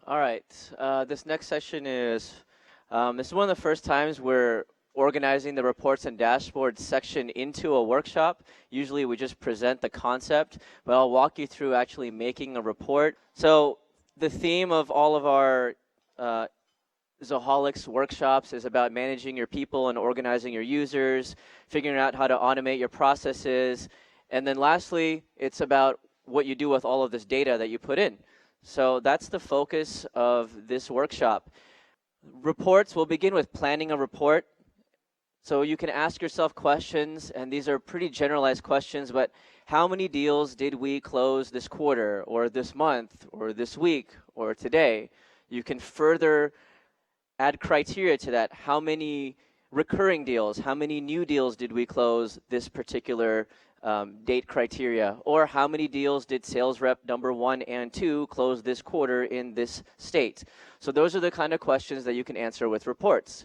All right. This next session this is one of the first times we're organizing the reports and dashboards section into a workshop. Usually we just present the concept, but I'll walk you through actually making a report. So the theme of all of our Zoholics workshops is about managing your people and organizing your users, figuring out how to automate your processes, and then lastly, it's about what you do with all of this data that you put in. So that's the focus of this workshop. Reports, we'll begin with planning a report. So you can ask yourself questions, and these are pretty generalized questions, but how many deals did we close this quarter, or this month, or this week, or today? You can further add criteria to that. How many recurring deals, how many new deals did we close this particular date criteria? Or how many deals did sales rep number 1 and 2 close this quarter in this state? So those are the kind of questions that you can answer with reports.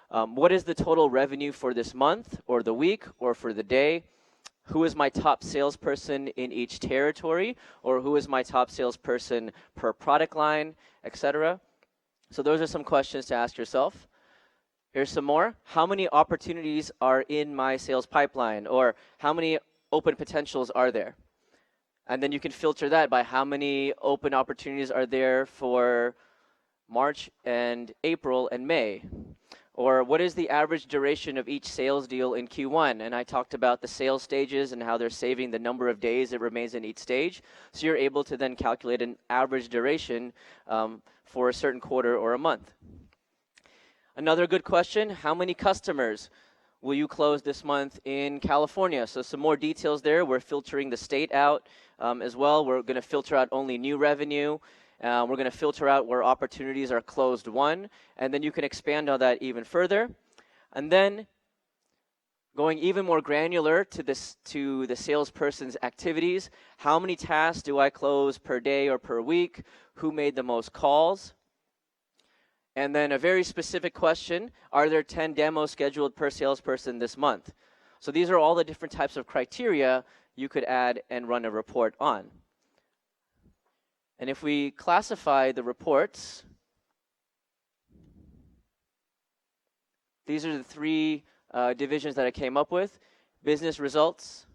What is the total revenue for this month, or the week, or for the day? Who is my top salesperson in each territory? Or who is my top salesperson per product line, etc.? So those are some questions to ask yourself. Here's some more. How many opportunities are in my sales pipeline? Or how many open potentials are there? And then you can filter that by how many open opportunities are there for March and April and May. Or what is the average duration of each sales deal in Q1? And I talked about the sales stages and how they're saving the number of days it remains in each stage. So you're able to then calculate an average duration for a certain quarter or a month. Another good question, how many customers will you close this month in California? So some more details there. We're filtering the state out as well. We're going to filter out only new revenue. We're going to filter out where opportunities are closed won, and then you can expand on that even further. And then going even more granular to the salesperson's activities, how many tasks do I close per day or per week? Who made the most calls? And then a very specific question, are there 10 demos scheduled per salesperson this month? So these are all the different types of criteria you could add and run a report on. And if we classify the reports, these are the three divisions that I came up with: business results,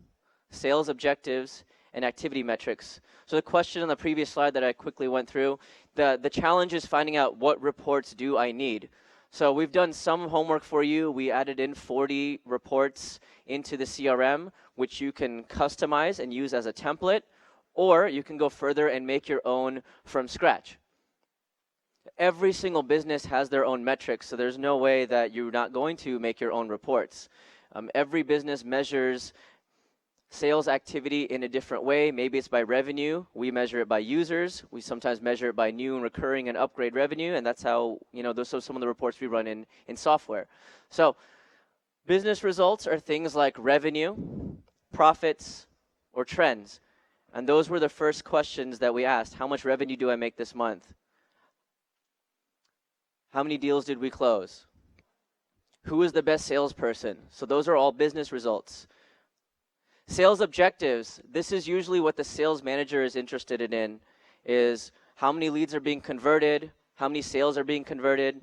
sales objectives, and activity metrics. So the question on the previous slide that I quickly went through, the challenge is finding out what reports do I need. So we've done some homework for you. We added in 40 reports into the CRM, which you can customize and use as a template, or you can go further and make your own from scratch. Every single business has their own metrics, so there's no way that you're not going to make your own reports. Every business measures sales activity in a different way. Maybe it's by revenue. We measure it by users. We sometimes measure it by new and recurring and upgrade revenue, and that's how, those are some of the reports we run in software. So business results are things like revenue, profits, or trends. And those were the first questions that we asked. How much revenue do I make this month? How many deals did we close? Who is the best salesperson? So those are all business results. Sales objectives. This is usually what the sales manager is interested in, is how many leads are being converted, how many sales are being converted,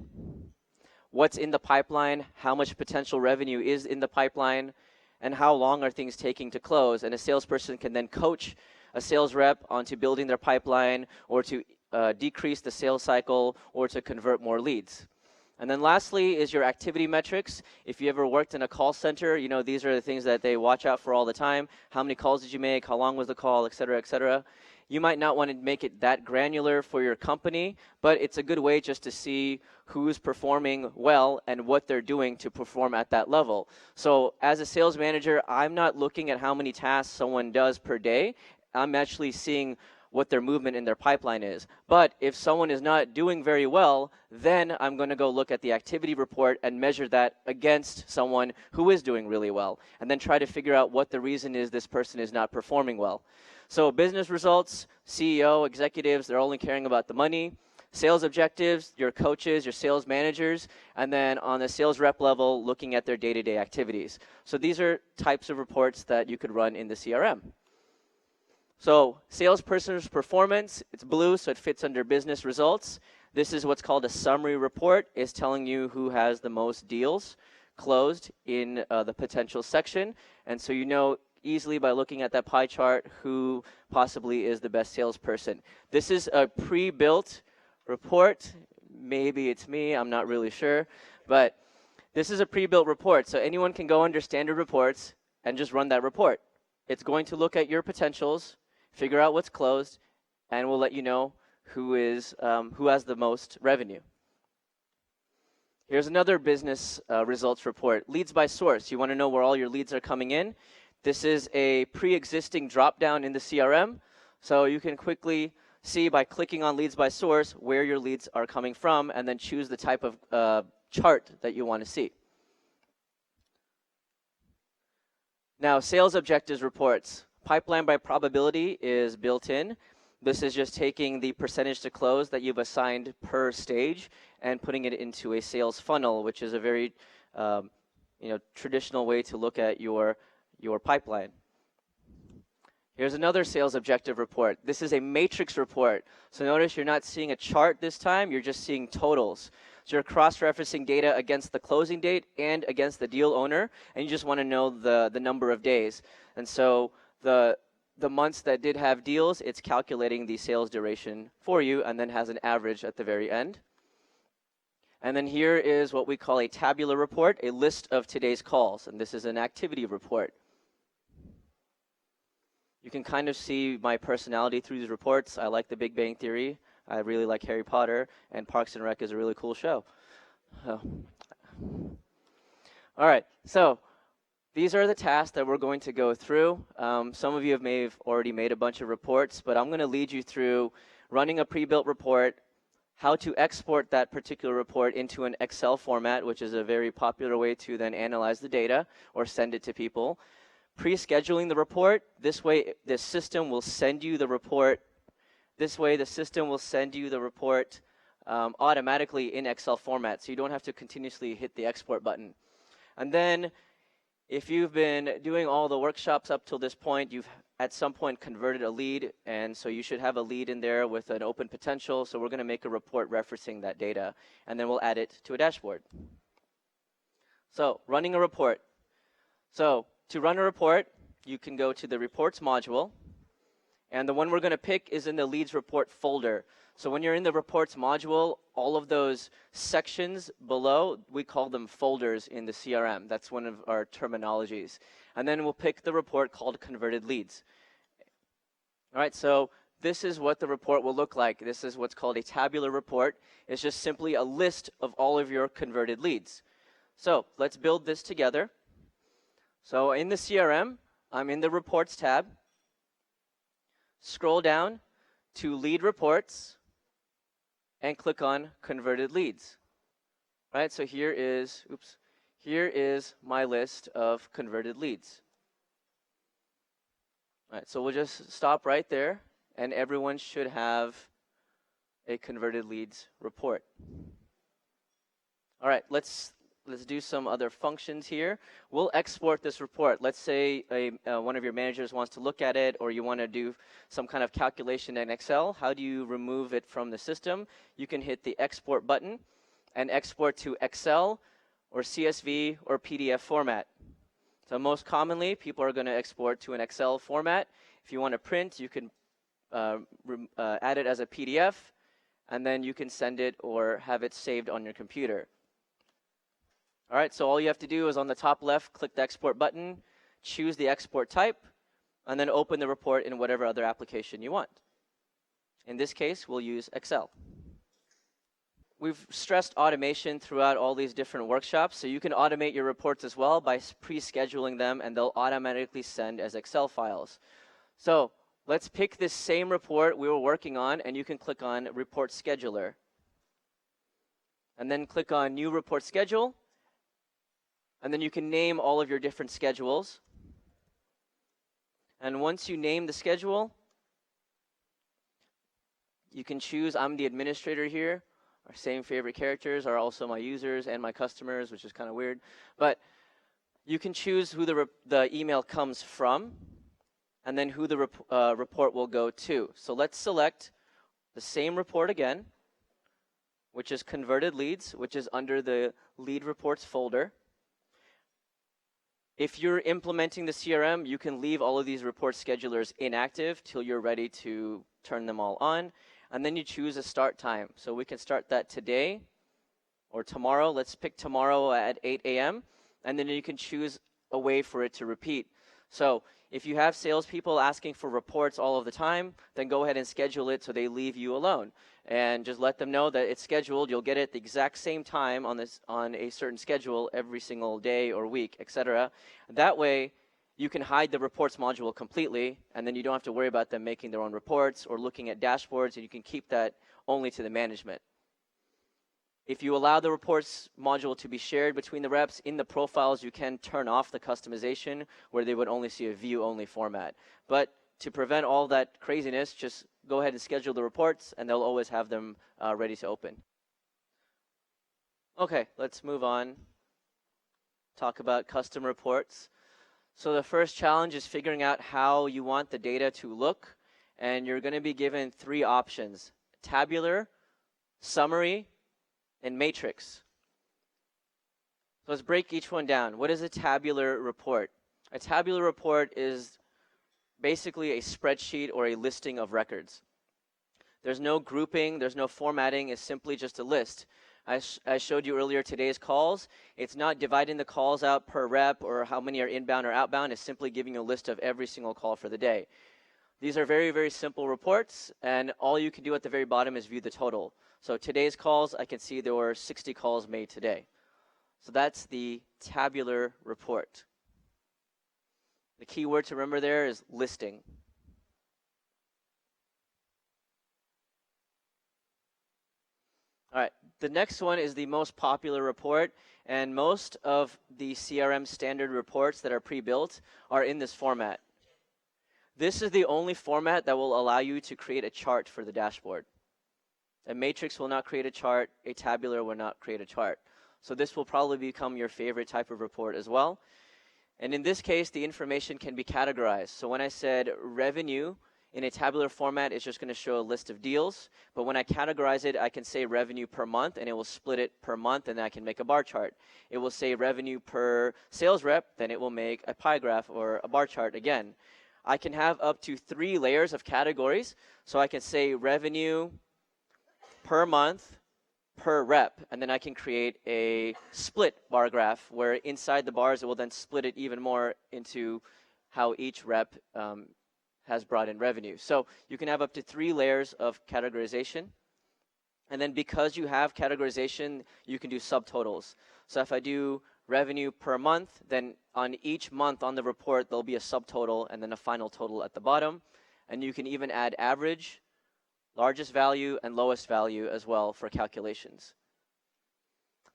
what's in the pipeline, how much potential revenue is in the pipeline, and how long are things taking to close. And a salesperson can then coach a sales rep onto building their pipeline, or to decrease the sales cycle, or to convert more leads. And then lastly is your activity metrics. If you ever worked in a call center, these are the things that they watch out for all the time. How many calls did you make? How long was the call? Et cetera, et cetera. You might not want to make it that granular for your company, but it's a good way just to see who's performing well and what they're doing to perform at that level. So as a sales manager, I'm not looking at how many tasks someone does per day. I'm actually seeing what their movement in their pipeline is. But if someone is not doing very well, then I'm going to go look at the activity report and measure that against someone who is doing really well, and then try to figure out what the reason is this person is not performing well. So business results, CEO, executives, they're only caring about the money. Sales objectives, your coaches, your sales managers, and then on the sales rep level, looking at their day-to-day activities. So these are types of reports that you could run in the CRM. So salesperson's performance, it's blue, so it fits under business results. This is what's called a summary report. It's telling you who has the most deals closed in the potential section. And so you know easily by looking at that pie chart who possibly is the best salesperson. This is a pre-built report. Maybe it's me, I'm not really sure. But this is a pre-built report, so anyone can go under standard reports and just run that report. It's going to look at your potentials, figure out what's closed, and we'll let you know who has the most revenue. Here's another business results report. Leads by source. You want to know where all your leads are coming in. This is a pre-existing drop-down in the CRM, so you can quickly see by clicking on leads by source where your leads are coming from, and then choose the type of chart that you want to see. Now, sales objectives reports. Pipeline by probability is built in. This is just taking the percentage to close that you've assigned per stage and putting it into a sales funnel, which is a very traditional way to look at your pipeline. Here's another sales objective report. This is a matrix report. So notice you're not seeing a chart this time, you're just seeing totals. So you're cross-referencing data against the closing date and against the deal owner, and you just want to know the number of days. And so the months that did have deals, it's calculating the sales duration for you and then has an average at the very end. And then here is what we call a tabular report, a list of today's calls, and this is an activity report. You can kind of see my personality through these reports. I like The Big Bang Theory. I really like Harry Potter, and Parks and Rec is a really cool show. All right, so these are the tasks that we're going to go through. Some of you may have already made a bunch of reports, but I'm going to lead you through running a pre-built report, how to export that particular report into an Excel format, which is a very popular way to then analyze the data or send it to people. Pre-scheduling the report. This way, the system will send you the report. Automatically in Excel format, so you don't have to continuously hit the export button. And then, if you've been doing all the workshops up till this point, you've at some point converted a lead, and so you should have a lead in there with an open potential. So we're going to make a report referencing that data, and then we'll add it to a dashboard. So running a report. So to run a report, you can go to the reports module, and the one we're going to pick is in the leads report folder. So when you're in the reports module, all of those sections below, we call them folders in the CRM. That's one of our terminologies. And then we'll pick the report called converted leads. All right, so this is what the report will look like. This is what's called a tabular report. It's just simply a list of all of your converted leads. So let's build this together. So in the CRM, I'm in the Reports tab. Scroll down to Lead Reports and click on Converted Leads. Right, so here is my list of converted leads. All right, so we'll just stop right there, and everyone should have a converted leads report. All right, let's do some other functions here. We'll export this report. Let's say one of your managers wants to look at it, or you want to do some kind of calculation in Excel. How do you remove it from the system? You can hit the export button and export to Excel or CSV or PDF format. So most commonly, people are going to export to an Excel format. If you want to print, you can add it as a PDF, and then you can send it or have it saved on your computer. All right, so all you have to do is on the top left, click the export button, choose the export type, and then open the report in whatever other application you want. In this case, we'll use Excel. We've stressed automation throughout all these different workshops, so you can automate your reports as well by pre-scheduling them, and they'll automatically send as Excel files. So let's pick this same report we were working on, and you can click on Report Scheduler. And then click on New Report Schedule. And then you can name all of your different schedules. And once you name the schedule, you can choose, I'm the administrator here. Our same favorite characters are also my users and my customers, which is kind of weird. But you can choose who the email comes from. and then who the report will go to. So let's select the same report again, which is converted leads, which is under the lead reports folder. If you're implementing the CRM, you can leave all of these report schedulers inactive till you're ready to turn them all on. And then you choose a start time. So we can start that today or tomorrow. Let's pick tomorrow at 8 a.m. And then you can choose a way for it to repeat. So if you have salespeople asking for reports all of the time, then go ahead and schedule it so they leave you alone. And just let them know that it's scheduled. You'll get it the exact same time on a certain schedule every single day or week, etc. That way, you can hide the reports module completely, and then you don't have to worry about them making their own reports or looking at dashboards, and you can keep that only to the management. If you allow the reports module to be shared between the reps, in the profiles you can turn off the customization where they would only see a view-only format. But to prevent all that craziness, just go ahead and schedule the reports, and they'll always have them ready to open. Okay, let's move on. Talk about custom reports. So the first challenge is figuring out how you want the data to look, and you're going to be given 3 options: tabular, summary, and matrix. So let's break each one down. What is a tabular report? A tabular report is basically a spreadsheet or a listing of records. There's no grouping, there's no formatting, it's simply just a list. I showed you earlier today's calls. It's not dividing the calls out per rep or how many are inbound or outbound. It's simply giving you a list of every single call for the day. These are very, very simple reports, and all you can do at the very bottom is view the total. So today's calls, I can see there were 60 calls made today. So that's the tabular report. The key word to remember there is listing. All right, the next one is the most popular report, and most of the CRM standard reports that are pre-built are in this format. This is the only format that will allow you to create a chart for the dashboard. A matrix will not create a chart, a tabular will not create a chart. So this will probably become your favorite type of report as well. And in this case, the information can be categorized. So when I said revenue in a tabular format, it's just going to show a list of deals. But when I categorize it, I can say revenue per month, and it will split it per month, and I can make a bar chart. It will say revenue per sales rep, then it will make a pie graph or a bar chart again. I can have up to 3 layers of categories. So I can say revenue per month, per rep, and then I can create a split bar graph where inside the bars it will then split it even more into how each rep has brought in revenue. So you can have up to 3 layers of categorization, and then because you have categorization, you can do subtotals. So if I do revenue per month, then on each month on the report there'll be a subtotal and then a final total at the bottom, and you can even add average, largest value, and lowest value as well for calculations.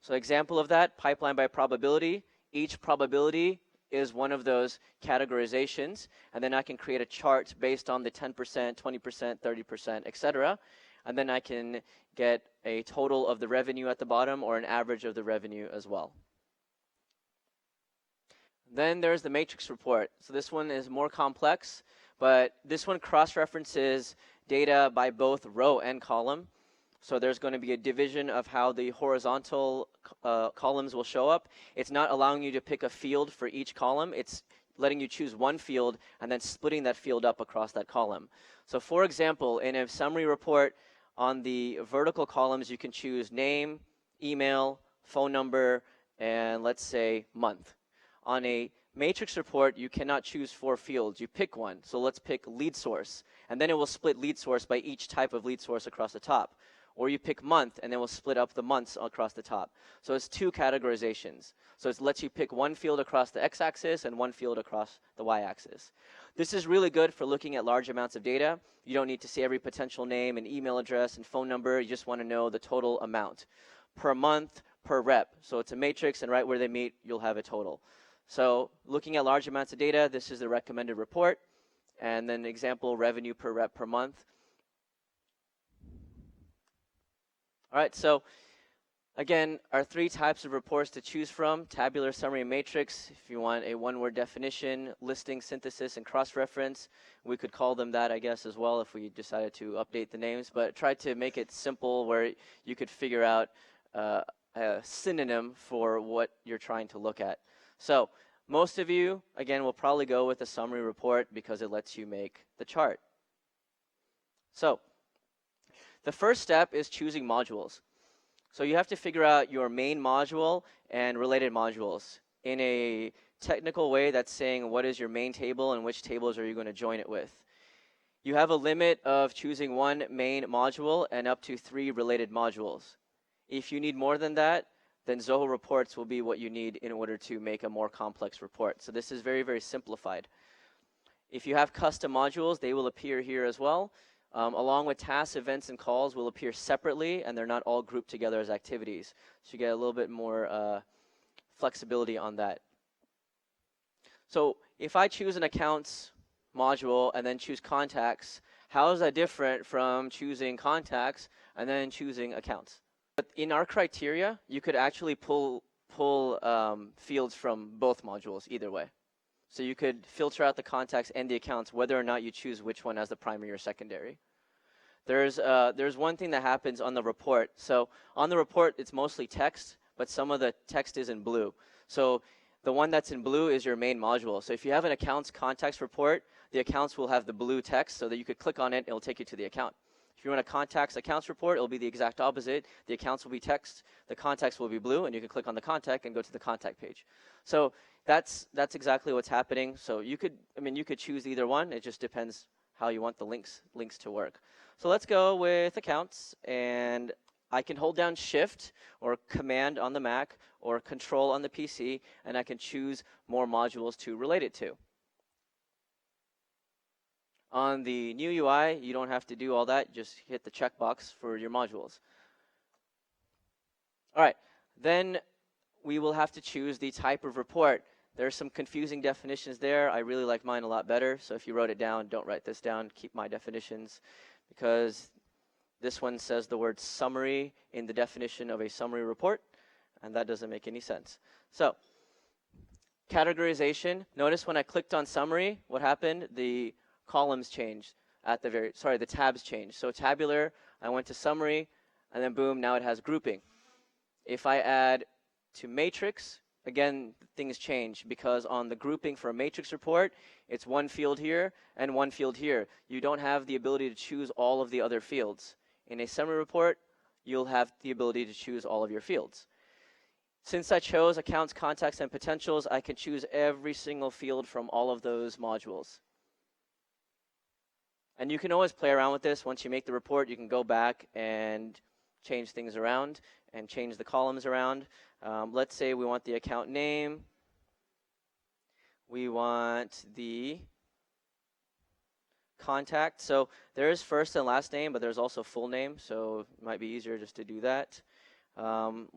So example of that, pipeline by probability. Each probability is one of those categorizations, and then I can create a chart based on the 10%, 20%, 30%, etc. And then I can get a total of the revenue at the bottom or an average of the revenue as well. Then there's the matrix report. So this one is more complex, but this one cross-references data by both row and column. So there's going to be a division of how the horizontal columns will show up. It's not allowing you to pick a field for each column. It's letting you choose one field and then splitting that field up across that column. So for example, in a summary report, on the vertical columns, you can choose name, email, phone number, and let's say month. On a matrix report, you cannot choose 4 fields. You pick one. So let's pick lead source. And then it will split lead source by each type of lead source across the top. Or you pick month, and then we'll split up the months across the top. So it's 2 categorizations. So it lets you pick one field across the x-axis and one field across the y-axis. This is really good for looking at large amounts of data. You don't need to see every potential name and email address and phone number. You just want to know the total amount per month, per rep. So it's a matrix, and right where they meet, you'll have a total. So looking at large amounts of data, this is the recommended report. And then example, revenue per rep per month. All right, so Again, our 3 types of reports to choose from: tabular, summary, and matrix. If you want a one-word definition, listing, synthesis, and cross-reference, we could call them that, I guess, as well if we decided to update the names, but try to make it simple where you could figure out a synonym for what you're trying to look at. So most of you, again, will probably go with a summary report because it lets you make the chart. So the first step is choosing modules. So you have to figure out your main module and related modules in a technical way that's saying what is your main table and which tables are you going to join it with. You have a limit of choosing 1 main module and up to 3 related modules. If you need more than that, then Zoho Reports will be what you need in order to make a more complex report. So this is very, very simplified. If you have custom modules, they will appear here as well. Along with tasks, events, and calls will appear separately, and they're not all grouped together as activities. So you get a little bit more flexibility on that. So if I choose an accounts module and then choose contacts, how is that different from choosing contacts and then choosing accounts? But in our criteria, you could actually pull fields from both modules either way. So you could filter out the contacts and the accounts whether or not you choose which one as the primary or secondary. There's one thing that happens on the report. So on the report, it's mostly text, but some of the text is in blue. So the one that's in blue is your main module. So if you have an accounts contacts report, the accounts will have the blue text so that you could click on it, it'll take you to the account. If you want a contacts accounts report, it'll be the exact opposite. The accounts will be text, the contacts will be blue, and you can click on the contact and go to the contact page. So that's exactly what's happening. So you could choose either one. It just depends how you want the links to work. So let's go with accounts, and I can hold down Shift or Command on the Mac or Control on the PC, and I can choose more modules to relate it to. On the new UI, you don't have to do all that. Just hit the checkbox for your modules. All right, then we will have to choose the type of report. There are some confusing definitions there. I really like mine a lot better. So if you wrote it down, don't write this down. Keep my definitions, because this one says the word summary in the definition of a summary report, and that doesn't make any sense. So categorization. Notice when I clicked on summary, what happened? The columns changed at the tabs changed. So tabular, I went to summary, and then boom, now it has grouping. If I add to matrix, again, things change, because on the grouping for a matrix report, it's 1 field here and 1 field here. You don't have the ability to choose all of the other fields. In a summary report, you'll have the ability to choose all of your fields. Since I chose accounts, contacts, and potentials, I can choose every single field from all of those modules. And you can always play around with this. Once you make the report, you can go back and change things around and change the columns around. Let's say we want the account name. We want the contact. So there is first and last name, but there's also full name. So it might be easier just to do that.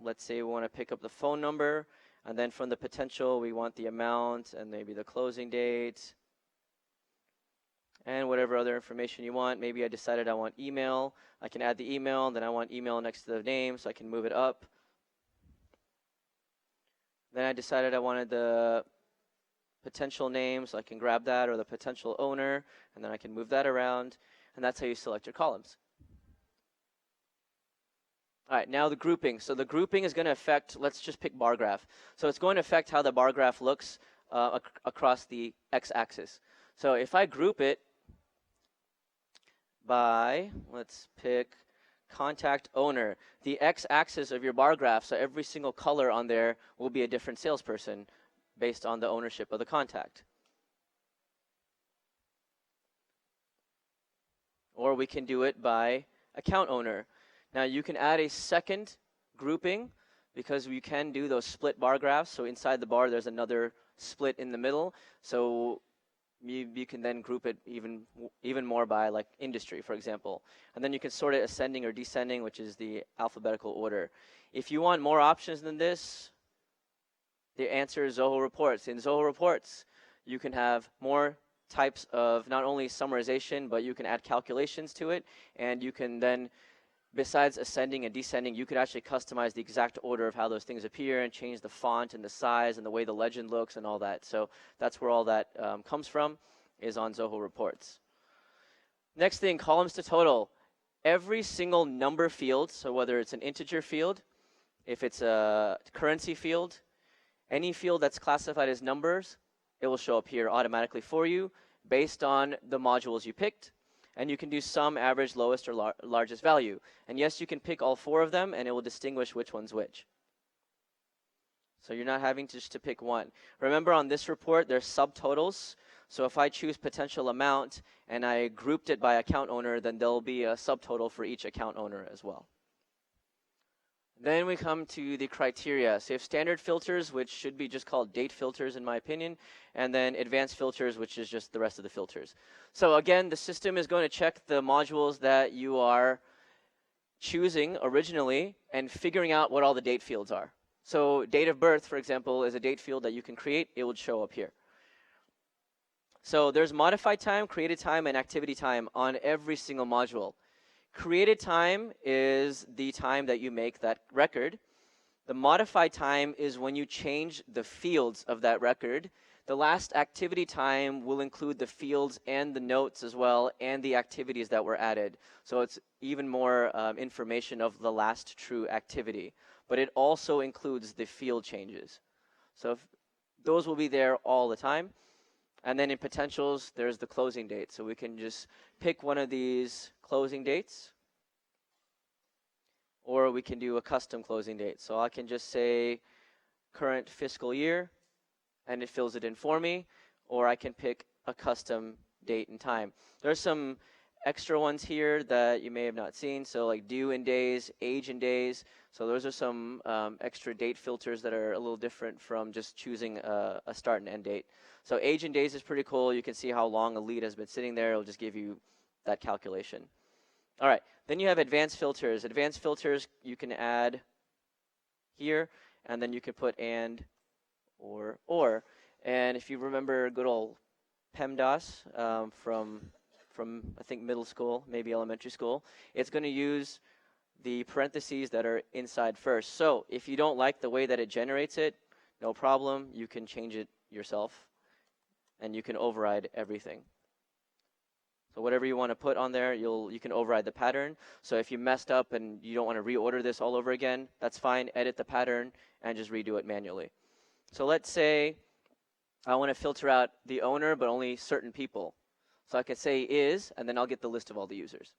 Let's say we want to pick up the phone number. And then from the potential, we want the amount and maybe the closing date, and whatever other information you want. Maybe I decided I want email. I can add the email, and then I want email next to the name, so I can move it up. Then I decided I wanted the potential name, so I can grab that, or the potential owner, and then I can move that around, and that's how you select your columns. All right, now the grouping. So the grouping is going to affect, let's just pick bar graph. So it's going to affect how the bar graph looks across the x-axis. So if I group it by, let's pick contact owner, the x-axis of your bar graph, so every single color on there will be a different salesperson based on the ownership of the contact. Or we can do it by account owner. Now you can add a second grouping, because you can do those split bar graphs. So inside the bar, there's another split in the middle. So you can then group it even more by like industry, for example. And then you can sort it ascending or descending, which is the alphabetical order. If you want more options than this, the answer is Zoho Reports. In Zoho Reports, you can have more types of not only summarization, but you can add calculations to it, and you can then besides ascending and descending, you could actually customize the exact order of how those things appear and change the font and the size and the way the legend looks and all that. So that's where all that comes from, is on Zoho Reports. Next thing, columns to total. Every single number field, so whether it's an integer field, if it's a currency field, any field that's classified as numbers, it will show up here automatically for you based on the modules you picked. And you can do sum, average, lowest, or largest value. And yes, you can pick all 4 of them, and it will distinguish which one's which. So you're not having just to pick one. Remember, on this report, there's subtotals. So if I choose potential amount and I grouped it by account owner, then there'll be a subtotal for each account owner as well. Then we come to the criteria. So you have standard filters, which should be just called date filters in my opinion, and then advanced filters, which is just the rest of the filters. So again, the system is going to check the modules that you are choosing originally and figuring out what all the date fields are. So date of birth, for example, is a date field that you can create. It would show up here. So there's modified time, created time, and activity time on every single module. Created time is the time that you make that record. The modified time is when you change the fields of that record. The last activity time will include the fields and the notes as well, and the activities that were added. So it's even more information of the last true activity. But it also includes the field changes. So those will be there all the time. And then in potentials, there's the closing date. So we can just pick one of these closing dates, or we can do a custom closing date. So I can just say current fiscal year, and it fills it in for me, or I can pick a custom date and time. There's some extra ones here that you may have not seen. So like due in days, age in days. So those are some extra date filters that are a little different from just choosing a start and end date. So age in days is pretty cool. You can see how long a lead has been sitting there. It'll just give you that calculation. All right, then you have advanced filters. Advanced filters you can add here, and then you can put and, or. And if you remember good old PEMDAS from I think middle school, maybe elementary school, it's going to use the parentheses that are inside first. So if you don't like the way that it generates it, no problem. You can change it yourself, and you can override everything. So whatever you want to put on there, you can override the pattern. So if you messed up and you don't want to reorder this all over again, that's fine. Edit the pattern and just redo it manually. So let's say I want to filter out the owner, but only certain people. So I could say is, and then I'll get the list of all the users.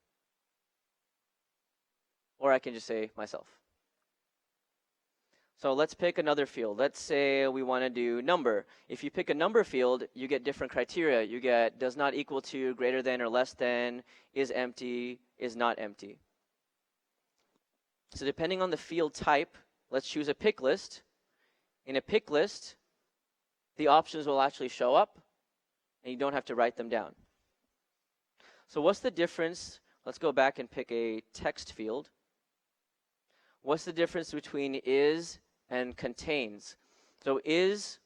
Or I can just say myself. So let's pick another field. Let's say we want to do number. If you pick a number field, you get different criteria. You get does not equal to, greater than or less than, is empty, is not empty. So depending on the field type, let's choose a pick list. In a pick list, the options will actually show up, and you don't have to write them down. So what's the difference? Let's go back and pick a text field. What's the difference between is and contains? So is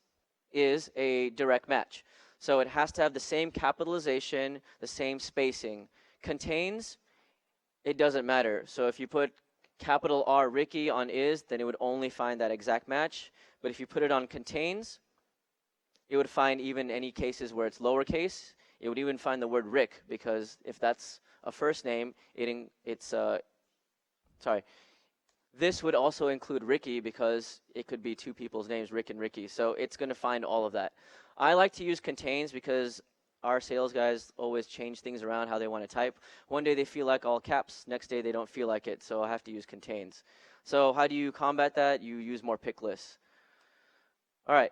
a direct match. So it has to have the same capitalization, the same spacing. Contains, it doesn't matter. So if you put capital R Ricky on is, then it would only find that exact match. But if you put it on contains, it would find even any cases where it's lowercase. It would even find the word Rick, because if that's a first name, this would also include Ricky, because it could be two people's names, Rick and Ricky. So it's going to find all of that. I like to use contains because our sales guys always change things around how they want to type. One day they feel like all caps, next day they don't feel like it, so I have to use contains. So how do you combat that? You use more pick lists. All right.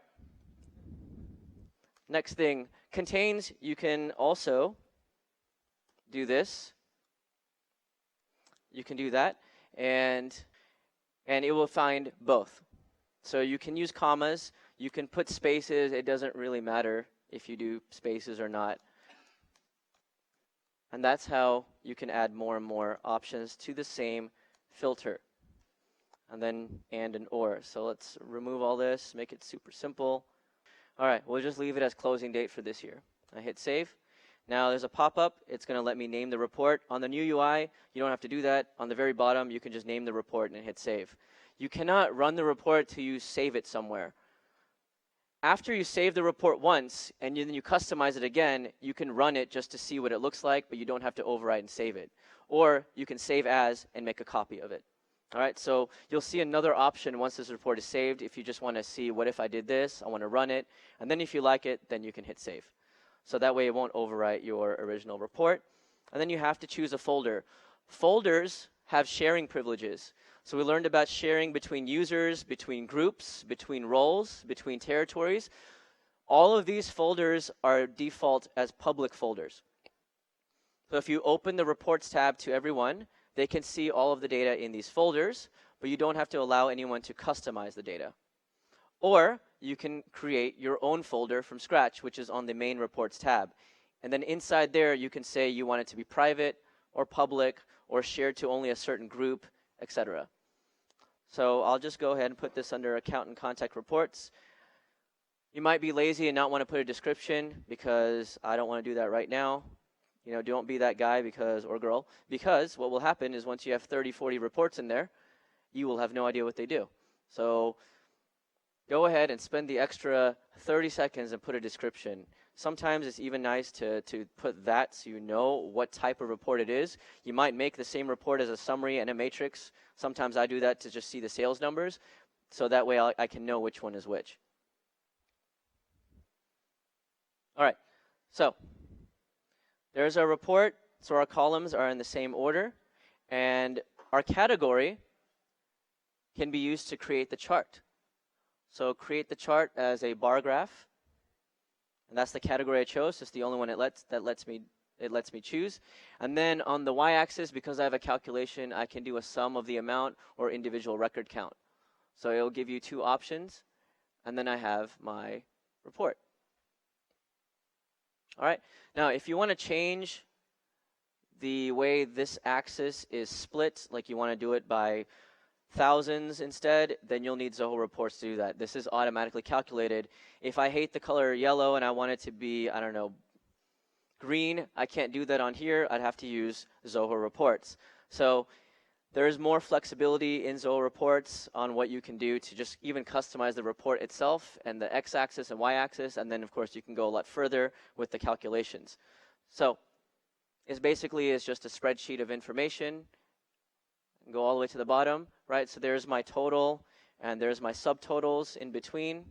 Next thing, contains, you can also do this. You can do that, and it will find both. So you can use commas, you can put spaces. It doesn't really matter if you do spaces or not. And that's how you can add more and more options to the same filter. And then and or. So let's remove all this, make it super simple. All right, we'll just leave it as closing date for this year. I hit save. Now there's a pop-up. It's going to let me name the report. On the new UI, you don't have to do that. On the very bottom, you can just name the report and hit save. You cannot run the report till you save it somewhere. After you save the report once and then you customize it again, you can run it just to see what it looks like, but you don't have to overwrite and save it. Or you can save as and make a copy of it. All right, so you'll see another option once this report is saved. If you just want to see, what if I did this? I want to run it. And then if you like it, then you can hit save. So that way it won't overwrite your original report. And then you have to choose a folder. Folders have sharing privileges. So we learned about sharing between users, between groups, between roles, between territories. All of these folders are default as public folders. So if you open the Reports tab to everyone, they can see all of the data in these folders, but you don't have to allow anyone to customize the data. Or you can create your own folder from scratch, which is on the main Reports tab. And then inside there, you can say you want it to be private or public or shared to only a certain group, etc. So I'll just go ahead and put this under Account and Contact Reports. You might be lazy and not want to put a description because I don't want to do that right now. You know, don't be that guy or girl, because what will happen is once you have 30, 40 reports in there, you will have no idea what they do. So go ahead and spend the extra 30 seconds and put a description. Sometimes it's even nice to put that so you know what type of report it is. You might make the same report as a summary and a matrix. Sometimes I do that to just see the sales numbers, so that way I can know which one is which. All right, so there's our report. So our columns are in the same order, and our category can be used to create the chart. So create the chart as a bar graph, and that's the category I chose. It's the only one that lets me choose. And then on the y-axis, because I have a calculation, I can do a sum of the amount or individual record count. So it'll give you two options, and then I have my report. All right, now if you want to change the way this axis is split, like you want to do it by thousands instead, then you'll need Zoho Reports to do that. This is automatically calculated. If I hate the color yellow and I want it to be, I don't know, green, I can't do that on here. I'd have to use Zoho Reports. So there's more flexibility in Zoho Reports on what you can do to just even customize the report itself and the x-axis and y-axis, and then of course you can go a lot further with the calculations. So it's just a spreadsheet of information. Go all the way to the bottom, right? So there's my total, and there's my subtotals in between.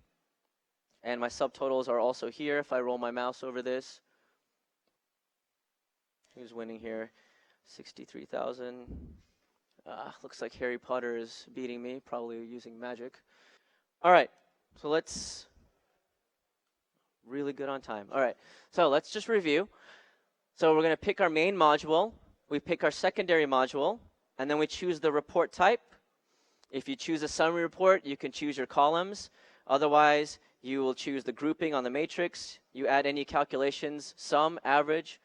And my subtotals are also here if I roll my mouse over this. Who's winning here? 63,000. Looks like Harry Potter is beating me, probably using magic. All right, so let's, really good on time. All right, so let's just review. So we're going to pick our main module. We pick our secondary module. And then we choose the report type. If you choose a summary report, you can choose your columns. Otherwise, you will choose the grouping on the matrix. You add any calculations, sum, average,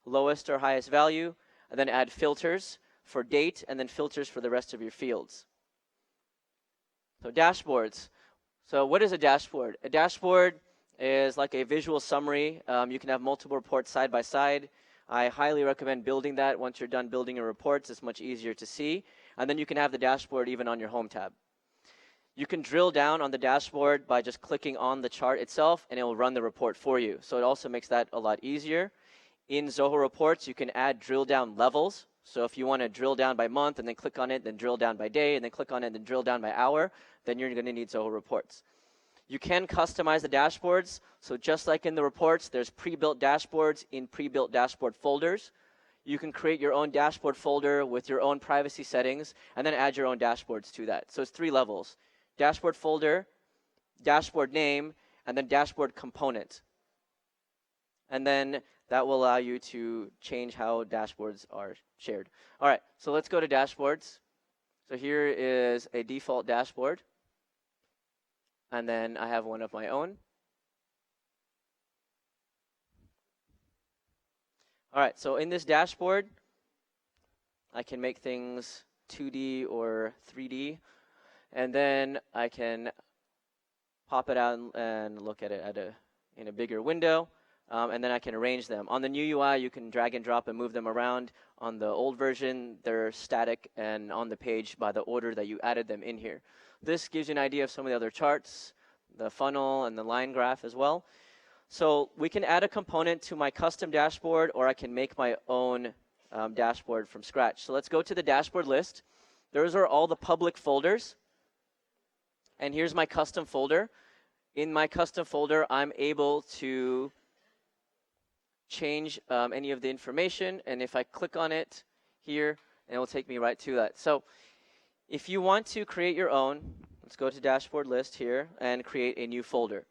lowest or highest value, and then add filters for date, and then filters for the rest of your fields. So dashboards. So what is a dashboard? A dashboard is like a visual summary. You can have multiple reports side by side. I highly recommend building that. Once you're done building your reports, it's much easier to see. And then you can have the dashboard even on your home tab. You can drill down on the dashboard by just clicking on the chart itself, and it will run the report for you. So it also makes that a lot easier. In Zoho Reports, you can add drill down levels. So if you want to drill down by month and then click on it, then drill down by day, and then click on it and then drill down by hour, then you're going to need Zoho Reports. You can customize the dashboards. So just like in the reports, there's pre-built dashboards in pre-built dashboard folders. You can create your own dashboard folder with your own privacy settings and then add your own dashboards to that. So it's 3 levels: dashboard folder, dashboard name, and then dashboard component. And then that will allow you to change how dashboards are shared. All right, so let's go to dashboards. So here is a default dashboard. And then I have one of my own. All right, so in this dashboard, I can make things 2D or 3D. And then I can pop it out and look at it in a bigger window. and then I can arrange them. On the new UI, you can drag and drop and move them around. On the old version, they're static and on the page by the order that you added them in here. This gives you an idea of some of the other charts, the funnel and the line graph as well. So we can add a component to my custom dashboard, or I can make my own dashboard from scratch. So let's go to the dashboard list. Those are all the public folders. And here's my custom folder. In my custom folder, I'm able to change any of the information. And if I click on it here, it will take me right to that. So if you want to create your own, let's go to dashboard list here and create a new folder.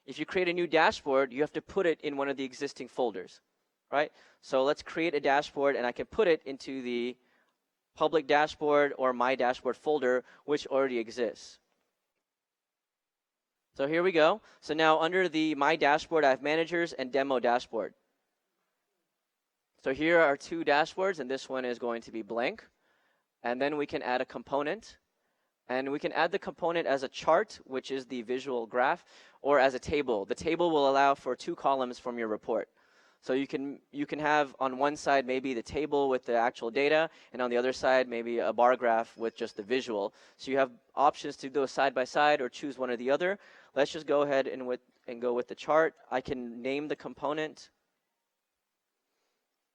If you create a new dashboard, you have to put it in one of the existing folders, right? So let's create a dashboard, and I can put it into the public dashboard or my dashboard folder, which already exists. So here we go. So now under the my dashboard, I have managers and demo dashboard. So here are two dashboards, and this one is going to be blank. And then we can add a component. And we can add the component as a chart, which is the visual graph, or as a table. The table will allow for 2 columns from your report. So you can have on one side maybe the table with the actual data, and on the other side maybe a bar graph with just the visual. So you have options to do side by side or choose one or the other. Let's just go ahead and go with the chart. I can name the component,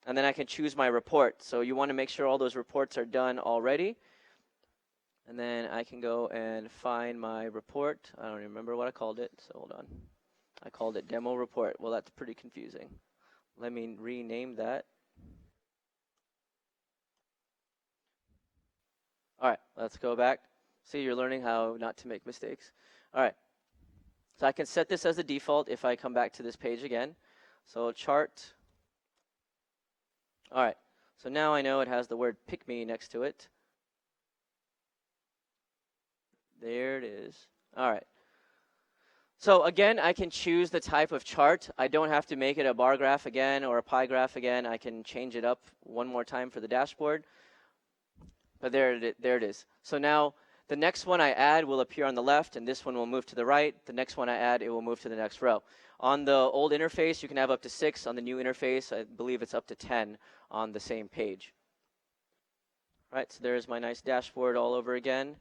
and then I can choose my report. So you want to make sure all those reports are done already. And then I can go and find my report. I don't remember what I called it, so hold on. I called it demo report. Well, that's pretty confusing. Let me rename that. All right, let's go back. See, you're learning how not to make mistakes. All right. So I can set this as the default if I come back to this page again. So chart. All right. So now I know it has the word pick me next to it. There it is. All right. So again, I can choose the type of chart. I don't have to make it a bar graph again or a pie graph again. I can change it up one more time for the dashboard. But there it is. So now the next one I add will appear on the left, and this one will move to the right. The next one I add, it will move to the next row. On the old interface, you can have up to 6. On the new interface, I believe it's up to 10 on the same page. All right, so there's my nice dashboard all over again.